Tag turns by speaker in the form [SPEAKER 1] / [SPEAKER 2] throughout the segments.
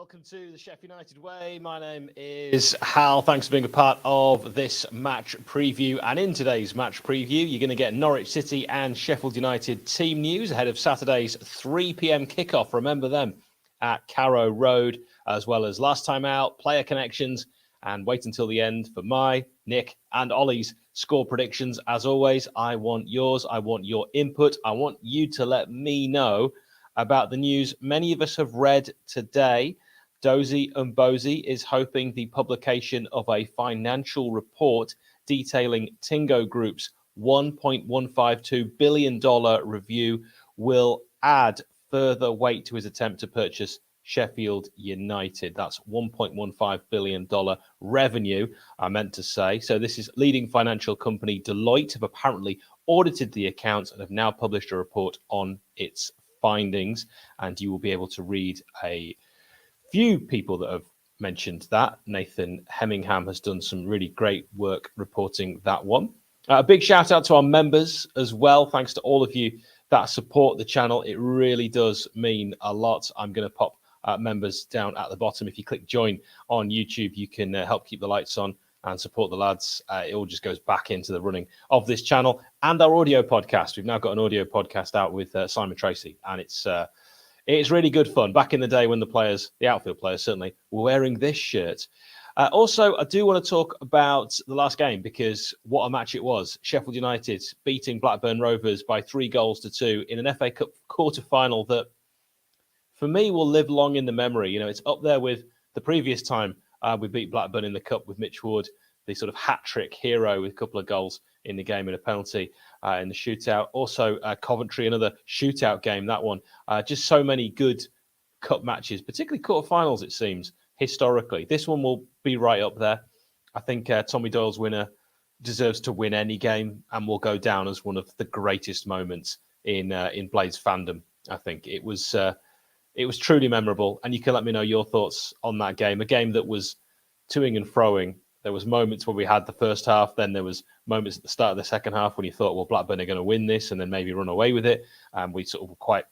[SPEAKER 1] Welcome to the Sheffield United Way. My name is Hal. Thanks for being a part of this match preview. And in today's match preview, you're going to get Norwich City and Sheffield United team news ahead of Saturday's 3 p.m. kickoff. Remember them at Carrow Road, as well as last time out, player connections, and wait until the end for my, Nick, and Ollie's score predictions. As always, I want yours. I want your input. I want you to let me know about the news many of us have read today. Dozy and Bozy is hoping the publication of a financial report detailing Tingo Group's $1.152 billion review will add further weight to his attempt to purchase Sheffield United. That's $1.15 billion revenue, I meant to say. So this is leading financial company Deloitte have apparently audited the accounts and have now published a report on its findings. And you will be able to read a few people that have mentioned that. Nathan Hemmingham has done some really great work reporting that one. A big shout out to our members as well. Thanks to all of you that support the channel. It really does mean a lot. I'm going to pop members down at the bottom. If you click join on YouTube, you can help keep the lights on and support the lads. It all just goes back into the running of this channel and our audio podcast. We've now got an audio podcast out with Simon Tracy, and it's really good fun. Back in the day when the outfield players certainly, were wearing this shirt. Also, I do want to talk about the last game because what a match it was. Sheffield United beating Blackburn Rovers by 3-2 in an FA Cup quarter-final that, for me, will live long in the memory. You know, it's up there with the previous time we beat Blackburn in the Cup with Mitch Wood, the sort of hat-trick hero with a couple of goals in the game and a penalty in the shootout. Also, Coventry, another shootout game, that one. Just so many good cup matches, particularly quarterfinals, it seems, historically. This one will be right up there. I think Tommy Doyle's winner deserves to win any game and will go down as one of the greatest moments in Blades fandom. I think it was truly memorable, and you can let me know your thoughts on that game. A game that was toing and froing. There was moments where we had the first half, then there was moments at the start of the second half when you thought, well, Blackburn are going to win this and then maybe run away with it. And we sort of were quite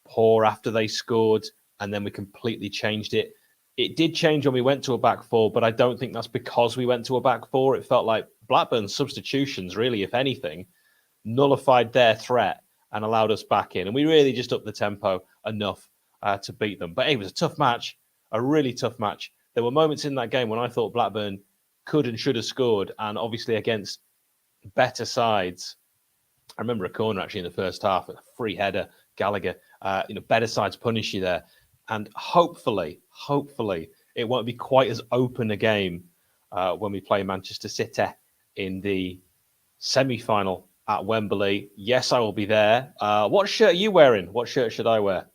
[SPEAKER 1] poor after they scored, and then we completely changed it. It did change when we went to a back four, but I don't think that's because we went to a back four. It felt like Blackburn's substitutions, really, if anything, nullified their threat and allowed us back in. And we really just upped the tempo enough to beat them. But it was a tough match, a really tough match. There were moments in that game when I thought Blackburn could and should have scored, and obviously against better sides. I remember a corner actually in the first half, a free header, Gallagher. Better sides punish you there, and hopefully, it won't be quite as open a game when we play Manchester City in the semi-final at Wembley. Yes, I will be there. What shirt are you wearing? What shirt should I wear?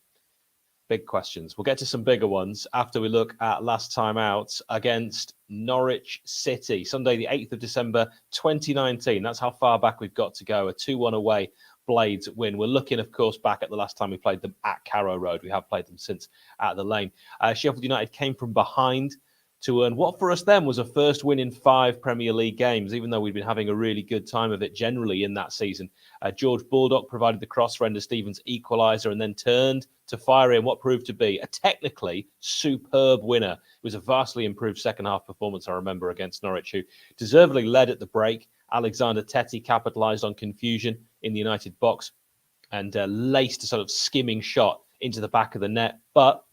[SPEAKER 1] Big questions. We'll get to some bigger ones after we look at last time out against Norwich City. Sunday, the 8th of December, 2019. That's how far back we've got to go. A 2-1 away Blades win. We're looking, of course, back at the last time we played them at Carrow Road. We have played them since at the Lane. Sheffield United came from behind to earn what for us then was a first win in 5 Premier League games, even though we'd been having a really good time of it generally in that season. George Baldock provided the cross for Ender Stevens' equaliser and then turned to fire in what proved to be a technically superb winner. It was a vastly improved second half performance, I remember, against Norwich, who deservedly led at the break. Alexander Tettey capitalised on confusion in the United box and laced a sort of skimming shot into the back of the net. But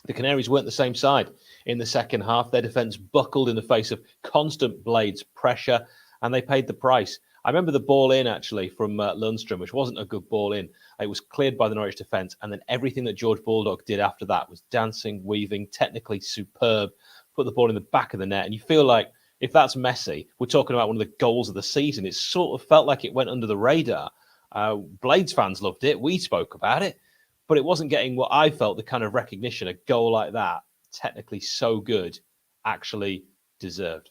[SPEAKER 1] the Canaries weren't the same side in the second half. Their defence buckled in the face of constant Blades pressure, and they paid the price. I remember the ball in, actually, from Lundstrom, which wasn't a good ball in. It was cleared by the Norwich defence, and then everything that George Baldock did after that was dancing, weaving, technically superb, put the ball in the back of the net. And you feel like, if that's Messi, we're talking about one of the goals of the season. It sort of felt like it went under the radar. Blades fans loved it. We spoke about it. But it wasn't getting what I felt the kind of recognition a goal like that, technically so good, actually deserved.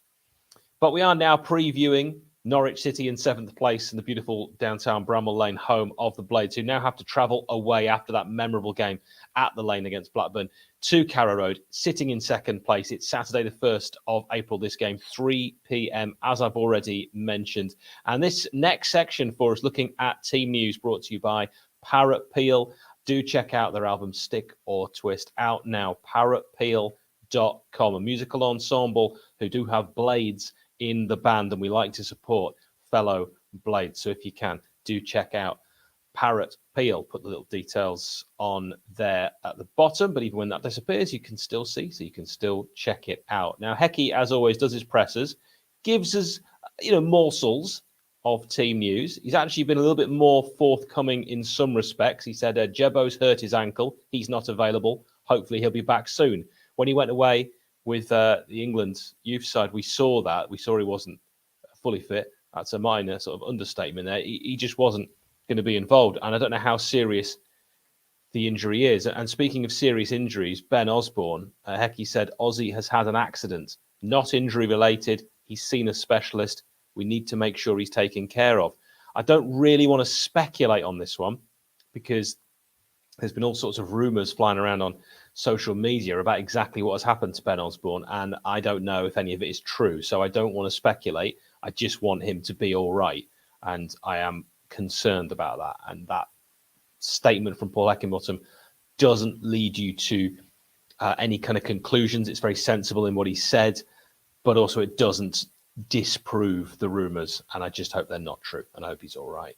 [SPEAKER 1] But we are now previewing Norwich City in 7th place in the beautiful downtown Bramall Lane home of the Blades, who now have to travel away after that memorable game at the Lane against Blackburn to Carrow Road, sitting in 2nd place. It's Saturday the 1st of April, this game, 3 p.m, as I've already mentioned. And this next section for us, looking at team news, brought to you by Parrot Peel. do check out their album Stick or Twist, out now, parrotpeel.com, a musical ensemble who do have Blades in the band, and we like to support fellow Blades. So if you can, do check out Parrot Peel. Put the little details on there at the bottom, but even when that disappears, you can still see, so you can still check it out. Now, Hecky, as always, does his pressers, gives us, morsels of team news. He's actually been a little bit more forthcoming in some respects. He said Jebo's hurt his ankle. He's not available. Hopefully he'll be back soon. When he went away with the England youth side, we saw that. We saw he wasn't fully fit. That's a minor sort of understatement there. He just wasn't going to be involved. And I don't know how serious the injury is. And speaking of serious injuries, Ben Osborne, Hecky said Ozzy has had an accident, not injury related. He's seen a specialist. We need to make sure he's taken care of. I don't really want to speculate on this one because there's been all sorts of rumours flying around on social media about exactly what has happened to Ben Osborne, and I don't know if any of it is true. So I don't want to speculate. I just want him to be all right, and I am concerned about that. And that statement from Paul Heckingbottom doesn't lead you to any kind of conclusions. It's very sensible in what he said, but also it doesn't disprove the rumours, and I just hope they're not true, and I hope he's all right.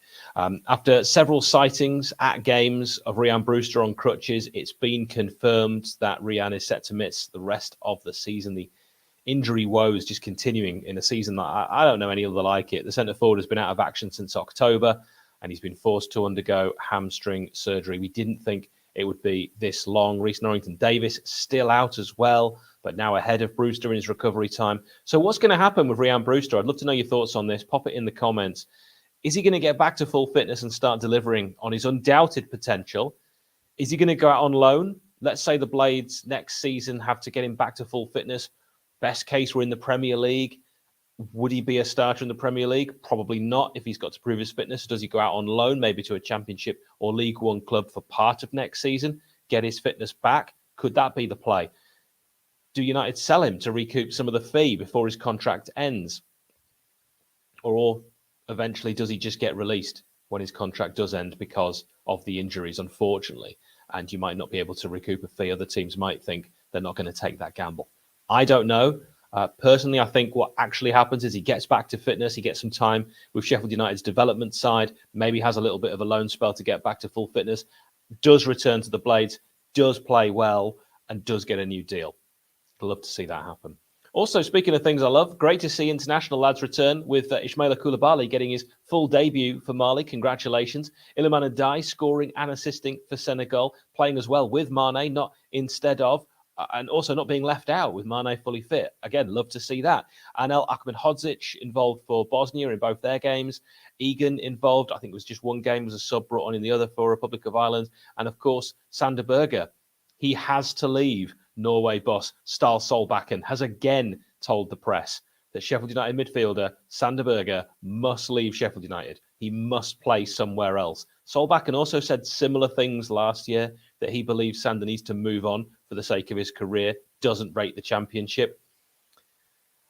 [SPEAKER 1] After several sightings at games of Rhian Brewster on crutches, it's been confirmed that Rhian is set to miss the rest of the season. The injury woes just continuing in a season that I don't know any other like it. The centre forward has been out of action since October, and he's been forced to undergo hamstring surgery. We didn't think it would be this long. Reece Norrington-Davis still out as well, but now ahead of Brewster in his recovery time. So what's going to happen with Rhian Brewster? I'd love to know your thoughts on this. Pop it in the comments. Is he going to get back to full fitness and start delivering on his undoubted potential? Is he going to go out on loan? Let's say the Blades next season have to get him back to full fitness. Best case, we're in the Premier League. Would he be a starter in the Premier League? Probably not if he's got to prove his fitness. Does he go out on loan, maybe to a Championship or League One club for part of next season, get his fitness back? Could that be the play? Do United sell him to recoup some of the fee before his contract ends? Or eventually does he just get released when his contract does end because of the injuries, unfortunately? And you might not be able to recoup a fee. Other teams might think they're not going to take that gamble. I don't know. Personally, I think what actually happens is he gets back to fitness, he gets some time with Sheffield United's development side, maybe has a little bit of a loan spell to get back to full fitness, does return to the Blades, does play well, and does get a new deal. I'd love to see that happen. Also, speaking of things I love, great to see international lads return with Ismaila Koulibaly getting his full debut for Mali. Congratulations. Iliman Ndiaye scoring and assisting for Senegal, playing as well with Mane, not instead of, and also not being left out with Mane fully fit. Again, love to see that. Anel Ahmedhodzic involved for Bosnia in both their games. Egan involved, I think it was just one game, was a sub brought on in the other for Republic of Ireland. And of course, Sander Berge. He has to leave. Norway boss Stahl Solbakken has again told the press that Sheffield United midfielder Sander Berge must leave Sheffield United. He must play somewhere else. Solbakken also said similar things last year, that he believes Sander needs to move on for the sake of his career, doesn't rate the Championship.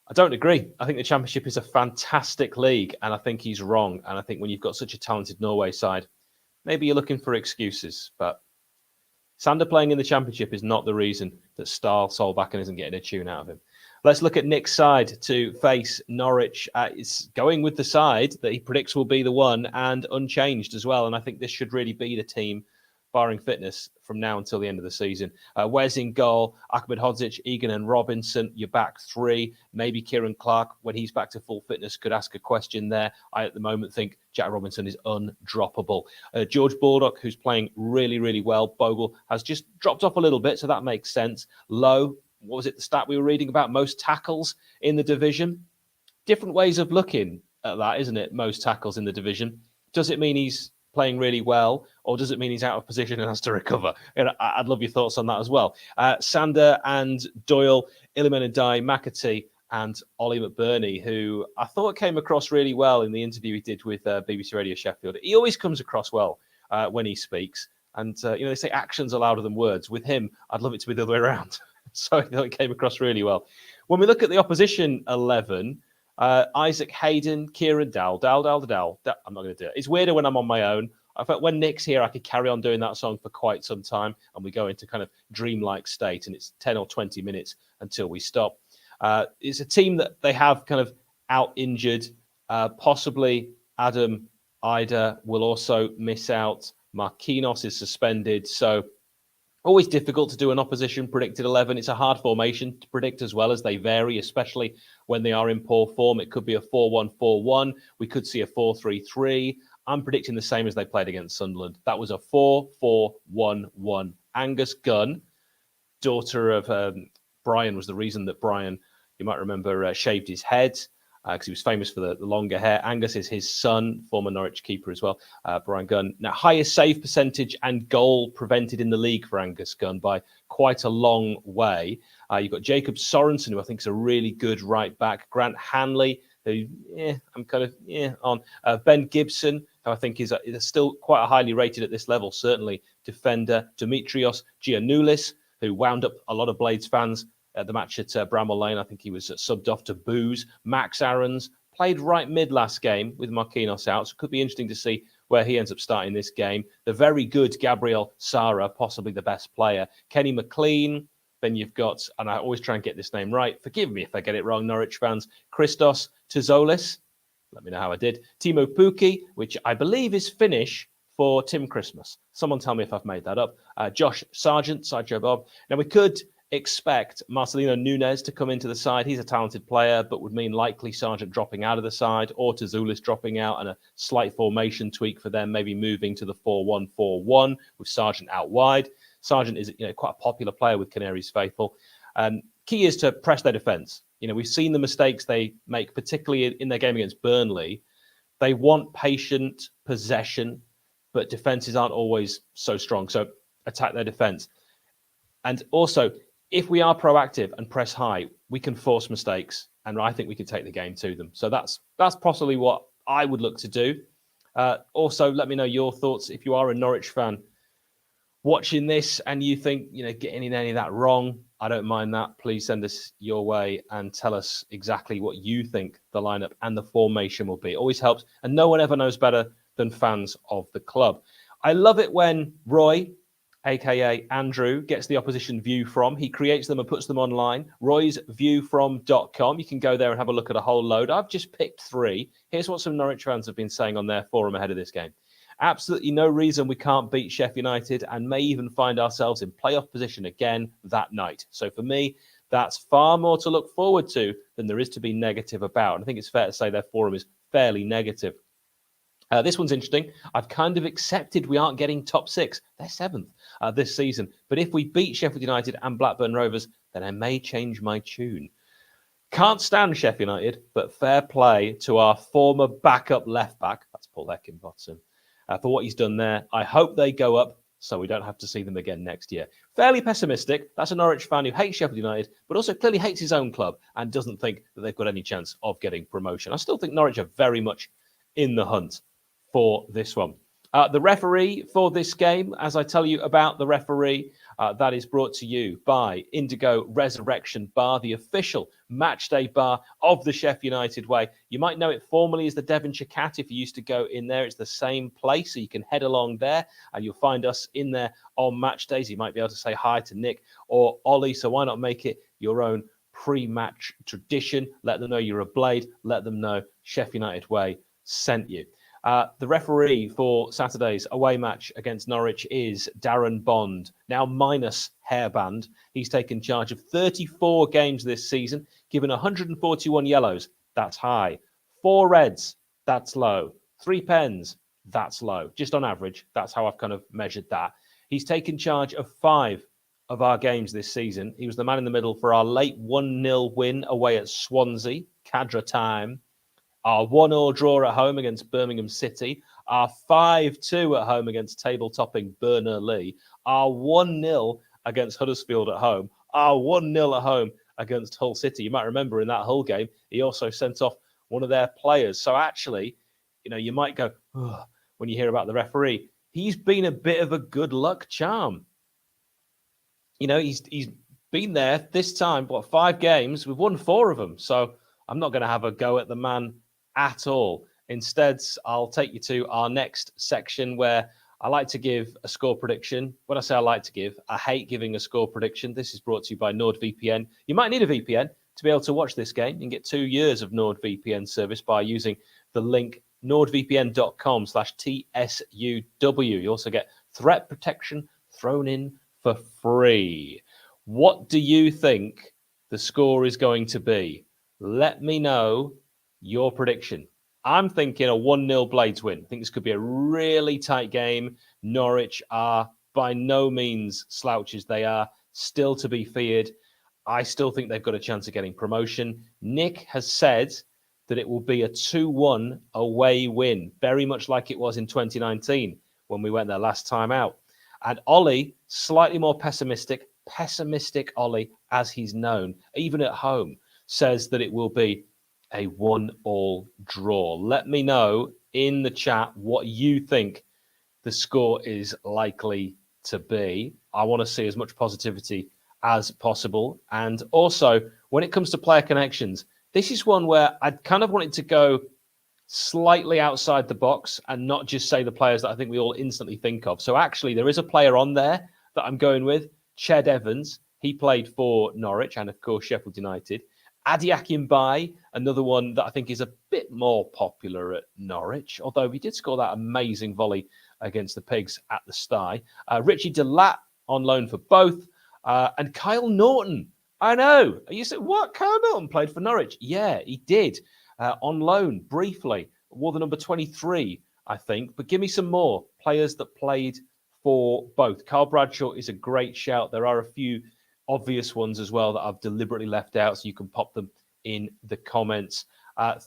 [SPEAKER 1] I don't agree. I think the Championship is a fantastic league, and I think he's wrong. And I think when you've got such a talented Norway side, maybe you're looking for excuses, but Sander playing in the Championship is not the reason that Stahl Solbakken isn't getting a tune out of him. Let's look at Nick's side to face Norwich. It's going with the side that he predicts will be the one and unchanged as well. And I think this should really be the team, barring fitness, from now until the end of the season. Wes in goal, Ahmedhodzic, Egan and Robinson, your back three. Maybe Kieran Clark, when he's back to full fitness, could ask a question there. I, at the moment, think Jack Robinson is undroppable. George Baldock, who's playing really, really well. Bogle has just dropped off a little bit, so that makes sense. Low, what was it, the stat we were reading about? Most tackles in the division. Different ways of looking at that, isn't it? Most tackles in the division. Does it mean he's playing really well, or does it mean he's out of position and has to recover? And I'd love your thoughts on that as well. Sander and Doyle, Iliman Ndiaye, McAtee, and Ollie McBurney, who I thought came across really well in the interview he did with BBC Radio Sheffield. He always comes across well when he speaks. And, they say actions are louder than words. With him, I'd love it to be the other way around. So I thought it came across really well. When we look at the opposition 11, Isaac Hayden, Kieran Dowell. I'm not going to do it. It's weirder when I'm on my own. I felt when Nick's here, I could carry on doing that song for quite some time, and we go into kind of dreamlike state, and it's 10 or 20 minutes until we stop. It's a team that they have kind of out-injured. Possibly Adam Ida will also miss out. Marquinhos is suspended, so always difficult to do an opposition predicted 11. It's a hard formation to predict as well, as they vary, especially when they are in poor form. It could be a 4-1-4-1. We could see a 4-3-3. I'm predicting the same as they played against Sunderland. That was a 4-4-1-1. Angus Gunn, daughter of Brian, was the reason that Brian, you might remember, shaved his head, because he was famous for the longer hair. Angus is his son, former Norwich keeper as well, Brian Gunn. Now, highest save percentage and goal prevented in the league for Angus Gunn by quite a long way. You've got Jacob Sorensen, who I think is a really good right back. Grant Hanley, who, I'm kind of, on. Ben Gibson, who I think is still quite highly rated at this level, certainly. Defender Dimitrios Giannoulis, who wound up a lot of Blades fans at the match at Bramall Lane. I think he was subbed off to Booze. Max Aarons played right mid last game with Marquinhos out, so it could be interesting to see where he ends up starting this game. The very good Gabriel Sara, possibly the best player. Kenny McLean. Then you've got, and I always try and get this name right, forgive me if I get it wrong, Norwich fans, Christos Tzolis. Let me know how I did. Timo Pukki, which I believe is Finnish for Tim Christmas. Someone tell me if I've made that up. Josh Sargent, Sideshow Bob. Now, we could expect Marcelino Nunes to come into the side. He's a talented player, but would mean likely Sargent dropping out of the side, or Tzolis dropping out, and a slight formation tweak for them, maybe moving to the 4-1-4-1 with Sargent out wide. Sargent is quite a popular player with Canaries faithful. Key is to press their defence. We've seen the mistakes they make, particularly in their game against Burnley. They want patient possession, but defences aren't always so strong. So attack their defence. And also, if we are proactive and press high, we can force mistakes, and I think we can take the game to them. So that's possibly what I would look to do. Also, let me know your thoughts. If you are a Norwich fan watching this and you think, getting any of that wrong, I don't mind that. Please send us your way and tell us exactly what you think the lineup and the formation will be. It always helps, and no one ever knows better than fans of the club. I love it when Roy, aka Andrew, gets the opposition view from. He creates them and puts them online. roysviewfrom.com. You can go there and have a look at a whole load. I've just picked 3. Here's what some Norwich fans have been saying on their forum ahead of this game. Absolutely no reason we can't beat Sheffield United, and may even find ourselves in playoff position again that night. So for me, that's far more to look forward to than there is to be negative about. And I think it's fair to say their forum is fairly negative. This one's interesting. I've kind of accepted we aren't getting top 6. They're 7th this season. But if we beat Sheffield United and Blackburn Rovers, then I may change my tune. Can't stand Sheffield United, but fair play to our former backup left back, that's Paul Heckingbottom, for what he's done there. I hope they go up so we don't have to see them again next year. Fairly pessimistic. That's a Norwich fan who hates Sheffield United, but also clearly hates his own club and doesn't think that they've got any chance of getting promotion. I still think Norwich are very much in the hunt for this one. The referee for this game, as I tell you about the referee, that is brought to you by Indigo Resurrection Bar, the official matchday bar of the Sheffield United way. You might know it formerly as the Devonshire Cat if you used to go in there. It's the same place, so you can head along there and you'll find us in there on match days. You might be able to say hi to Nick or Ollie, so why not make it your own pre-match tradition? Let them know you're a Blade. Let them know Sheffield United way sent you. The referee for Saturday's away match against Norwich is Darren Bond, now minus hairband. He's taken charge of 34 games this season, given 141 yellows. That's high. 4 reds. That's low. 3 pens. That's low. Just on average. That's how I've kind of measured that. He's taken charge of 5 of our games this season. He was the man in the middle for our late 1-0 win away at Swansea, Cadra time. Our 1-1 draw at home against Birmingham City. Our 5-2 at home against table-topping Burnley. Our 1-0 against Huddersfield at home. Our 1-0 at home against Hull City. You might remember in that Hull game, he also sent off one of their players. So actually, you might go, when you hear about the referee, he's been a bit of a good luck charm. He's been there this time, 5 games? We've won 4 of them. So I'm not going to have a go at the man at all. Instead, I'll take you to our next section where I like to give a score prediction. When I say I like to give, I hate giving a score prediction. This is brought to you by NordVPN. You might need a VPN to be able to watch this game. You can get 2 years of NordVPN service by using the link nordvpn.com/TSUW. You also get threat protection thrown in for free. What do you think the score is going to be? Let me know your prediction. I'm thinking a 1-0 Blades win. I think this could be a really tight game. Norwich are by no means slouches. They are still to be feared. I still think they've got a chance of getting promotion. Nick has said that it will be a 2-1 away win, very much like it was in 2019 when we went there last time out. And Ollie, slightly more pessimistic Ollie, as he's known, even at home, says that it will be a 1-1 draw. Let me know in the chat what you think the score is likely to be. I want to see as much positivity as possible. And also, when it comes to player connections, this is one where I kind of wanted to go slightly outside the box and not just say the players that I think we all instantly think of. So actually, there is a player on there that I'm going with, Ched Evans. He played for Norwich and, of course, Sheffield United. Adiakin Bai, another one that I think is a bit more popular at Norwich, although he did score that amazing volley against the Pigs at the Stye. Richie Delat on loan for both. And Kyle Norton. I know. You said, what? Kyle Norton played for Norwich? Yeah, he did. On loan, briefly. Wore the number 23, I think. But give me some more players that played for both. Carl Bradshaw is a great shout. There are a few obvious ones as well that I've deliberately left out, so you can pop them in the comments.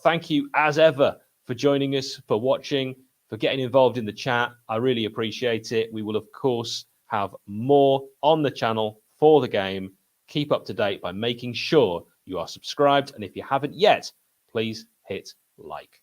[SPEAKER 1] Thank you, as ever, for joining us, for watching, for getting involved in the chat. I really appreciate it. We will, of course, have more on the channel for the game. Keep up to date by making sure you are subscribed. And if you haven't yet, please hit like.